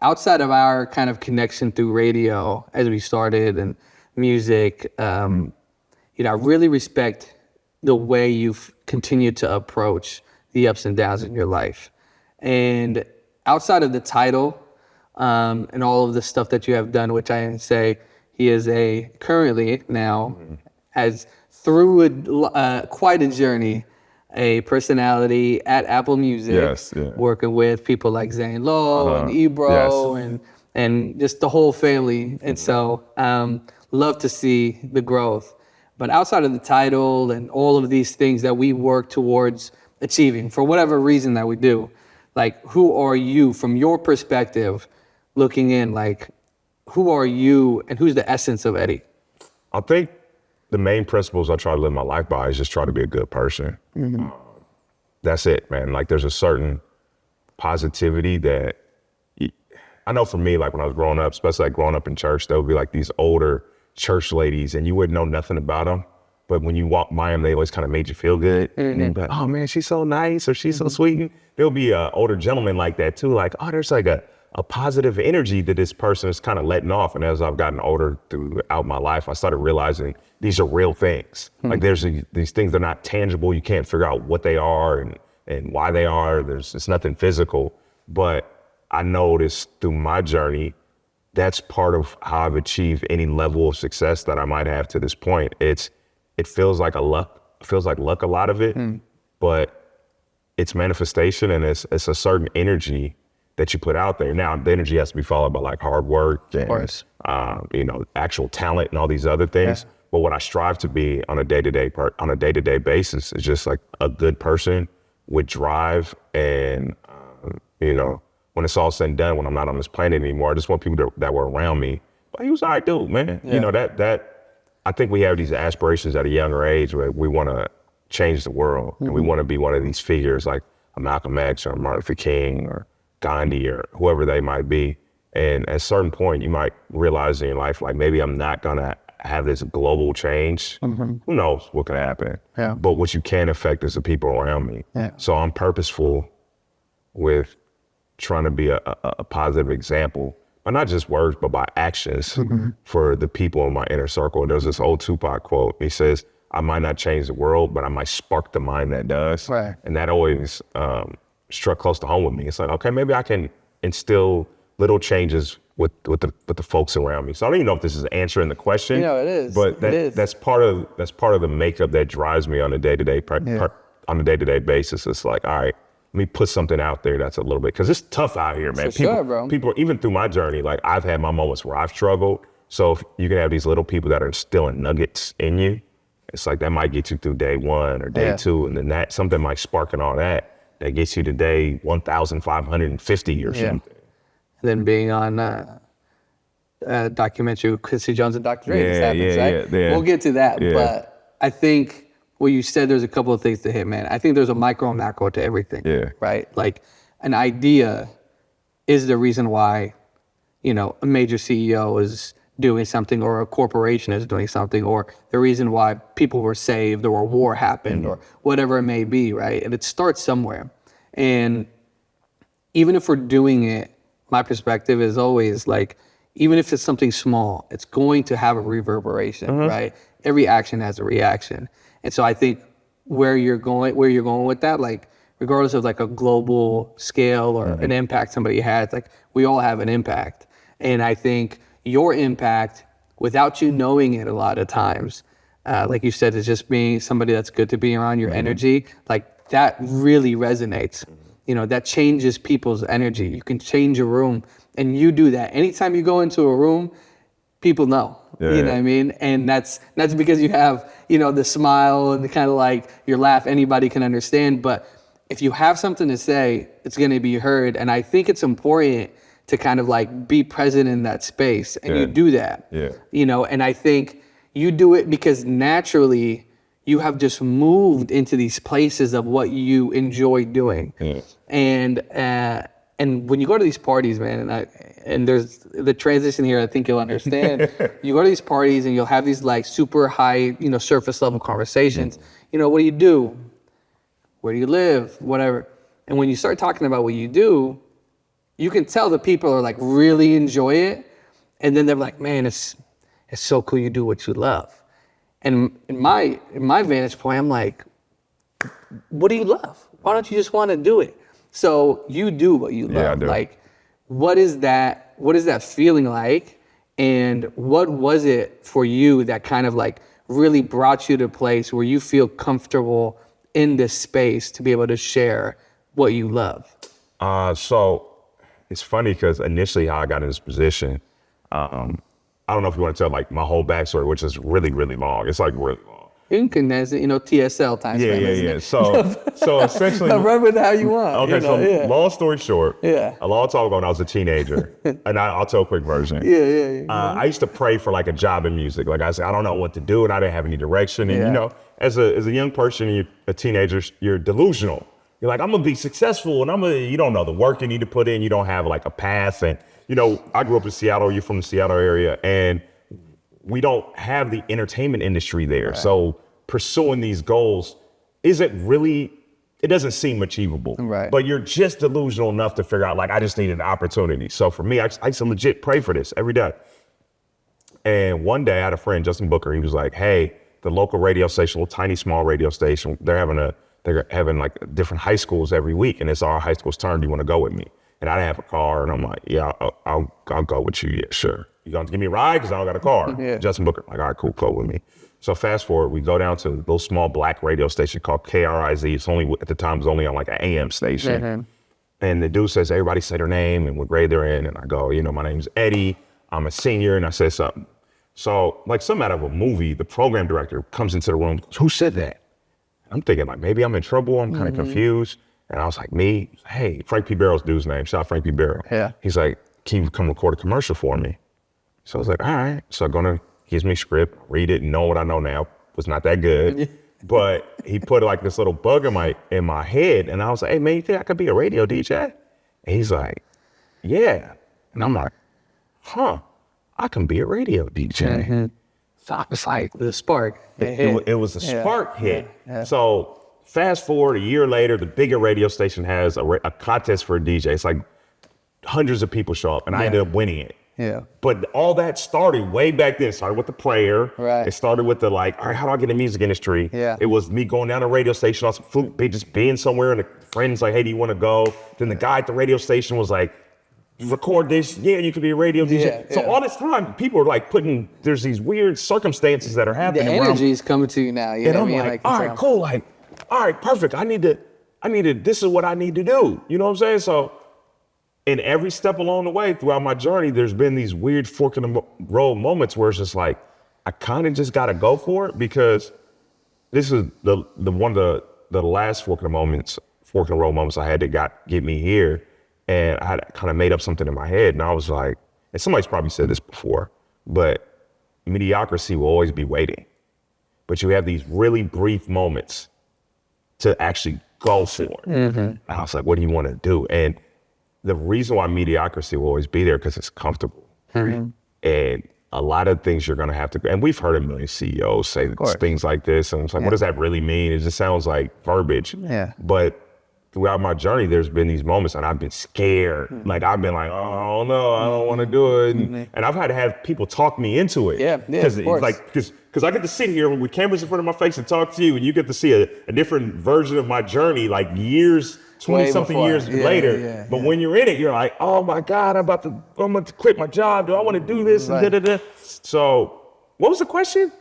outside of our kind of connection through radio as we started and music, I really respect the way you've continued to approach the ups and downs in your life. And outside of the title and all of the stuff that you have done, which I say he is currently now has through quite a journey, a personality at Apple Music, working with people like Zane Lowe and Ebro and just the whole family. And so love to see the growth. But outside of the title and all of these things that we work towards achieving for whatever reason that we do, like who are you from your perspective looking in, like who are you and who's the essence of Eddie? I think the main principles I try to live my life by is just try to be a good person. That's it, man. Like there's a certain positivity that I know for me, like when I was growing up, especially like growing up in church, there would be like these older church ladies and you wouldn't know nothing about them. But when you walk by them, they always kind of made you feel good. And you'd be like, oh man, she's so nice or she's so sweet. And there'll be an older gentleman like that too. Like, oh, there's like a positive energy that this person is kind of letting off. And as I've gotten older throughout my life, I started realizing these are real things. Like there's these things, they're not tangible. You can't figure out what they are and why they are. It's nothing physical. But I noticed through my journey, that's part of how I've achieved any level of success that I might have to this point. It feels like luck a lot of it, but it's manifestation and it's a certain energy that you put out there. Now the energy has to be followed by like hard work and actual talent and all these other things. Yeah. But what I strive to be on a day-to-day basis is just like a good person with drive and when it's all said and done, when I'm not on this planet anymore, I just want people that were around me. But he was all right dude, man. Yeah. That I think we have these aspirations at a younger age where we want to change the world and we want to be one of these figures like a Malcolm X or Martin Luther King or Gandhi or whoever they might be. And at a certain point, you might realize in your life, like maybe I'm not gonna have this global change. Who knows what can happen? Yeah. But what you can affect is the people around me. Yeah. So I'm purposeful with trying to be a positive example, but not just words, but by actions for the people in my inner circle. There's this old Tupac quote. He says, I might not change the world, but I might spark the mind that does. Right. And that always struck close to home with me. It's like, okay, maybe I can instill little changes with the folks around me. So I don't even know if this is answering the question. It is. But that's part of the makeup that drives me on a day-to-day basis. It's like, all right, let me put something out there that's a little bit, because it's tough out here, man. People, even through my journey, like I've had my moments where I've struggled. So if you can have these little people that are instilling nuggets in you, it's like that might get you through day one or day two, and then that something might spark and all that gets you to day 1,550 or something. And then being on a documentary with Quincy Jones and Dr. Dre, right? We'll get to that, but I think well, you said there's a couple of things to hit, man. I think there's a micro and macro to everything, right? Like an idea is the reason why, a major CEO is doing something or a corporation is doing something or the reason why people were saved or a war happened or whatever it may be, right? And it starts somewhere. And even if we're doing it, my perspective is always like, even if it's something small, it's going to have a reverberation, right? Every action has a reaction. And so I think where you're going with that, like regardless of like a global scale or an impact somebody has, like we all have an impact. And I think your impact, without you knowing it a lot of times, like you said, is just being somebody that's good to be around, your energy, like that really resonates. That changes people's energy. You can change a room and you do that. Anytime you go into a room, people know. You know what I mean? And that's because you have, the smile and the kind of like your laugh anybody can understand. But if you have something to say, it's going to be heard. And I think it's important to kind of like be present in that space. And you do that, and I think you do it because naturally you have just moved into these places of what you enjoy doing. And when you go to these parties, man, and there's the transition here, I think you'll understand. You go to these parties and you'll have these like super high, surface level conversations. What do you do? Where do you live? Whatever. And when you start talking about what you do, you can tell the people are like really enjoy it. And then they're like, man, it's so cool you do what you love. And in my vantage point, I'm like, what do you love? Why don't you just want to do it? So you do what you love. Yeah, I do. Like, what is that feeling like? And what was it for you that kind of like really brought you to a place where you feel comfortable in this space to be able to share what you love? So it's funny because initially how I got in this position, I don't know if you want to tell like my whole backstory, which is really, really long. It's like really long. You can condense it, TSL times. Yeah. So essentially, run with it how you want. Okay, long story short, a long time ago when I was a teenager, and I'll tell a quick version. I used to pray for like a job in music. Like I said, I don't know what to do, and I didn't have any direction. And as a young person, you're a teenager, you're delusional. You're like, I'm gonna be successful, and you don't know the work you need to put in. You don't have like a path. And I grew up in Seattle. You're from the Seattle area, and we don't have the entertainment industry there. Right. So pursuing these goals it doesn't seem achievable. Right. But you're just delusional enough to figure out, like, I just need an opportunity. So for me, I used to legit pray for this every day. And one day I had a friend, Justin Booker, he was like, hey, the local radio station, little tiny small radio station, they're having like different high schools every week, and it's our high school's turn. Do you want to go with me? And I didn't have a car, and I'm like, yeah, I'll go with you. Yeah, sure. You going to give me a ride? Because I don't got a car. Yeah. Justin Booker, like, all right, cool, go with me. So fast forward, we go down to a little small black radio station called KRIZ. It's only, at the time, it was only on like an AM station. Mm-hmm. And the dude says, everybody say their name and what grade they're in. And I go, my name's Eddie. I'm a senior. And I said something. So like some out of a movie, the program director comes into the room. Who said that? I'm thinking like, maybe I'm in trouble. I'm kind of confused. And I was like, me? Hey, Frank P. Barrow's dude's name. Shout out Frank P. Barrow. Yeah. He's like, can you come record a commercial for me? So I was like, all right. So gives me a script, read it, know what I know now. Was not that good. But he put like this little bug in my head. And I was like, hey man, you think I could be a radio DJ? And he's like, yeah. And I'm like, I can be a radio DJ. Mm-hmm. So I was like, the spark. It was a spark hit. Yeah. So fast forward a year later, the bigger radio station has a contest for a DJ. It's like hundreds of people show up, and I ended up winning it. Yeah. But all that started way back then. It started with the prayer. Right. It started with the like, all right, how do I get in the music industry? Yeah. It was me going down to the radio station on some food, just being somewhere, and a friend's like, hey, do you want to go? Then the guy at the radio station was like, record this. Yeah, you could be a radio DJ. Yeah, so all this time, people are like there's these weird circumstances that are happening. The energy is coming to you now. And I'm like, all right, cool. Like, all right, perfect. I need to, this is what I need to do. You know what I'm saying? So in every step along the way throughout my journey, there's been these weird fork in the road moments where it's just like, I kind of just got to go for it, because this is the one of the last fork in the road moments I had that get me here. And I had kind of made up something in my head, and I was like, and somebody's probably said this before, but mediocrity will always be waiting. But you have these really brief moments to actually go for it. Mm-hmm. And I was like, what do you want to do? And the reason why mediocrity will always be there, because it's comfortable. Mm-hmm. And a lot of things you're going to have to, and we've heard a million CEOs say things like this, and it's like, what does that really mean? It just sounds like verbiage. Yeah. But throughout my journey, there's been these moments, and I've been scared. Mm-hmm. Like, I've been like, oh no, I don't want to do it. And I've had to have people talk me into it. Yeah, of course. Because I get to sit here with cameras in front of my face and talk to you, and you get to see a different version of my journey, like 20-something years later. Yeah, but when you're in it, you're like, oh my God, I'm about to quit my job. Do I want to do this? Right. So what was the question?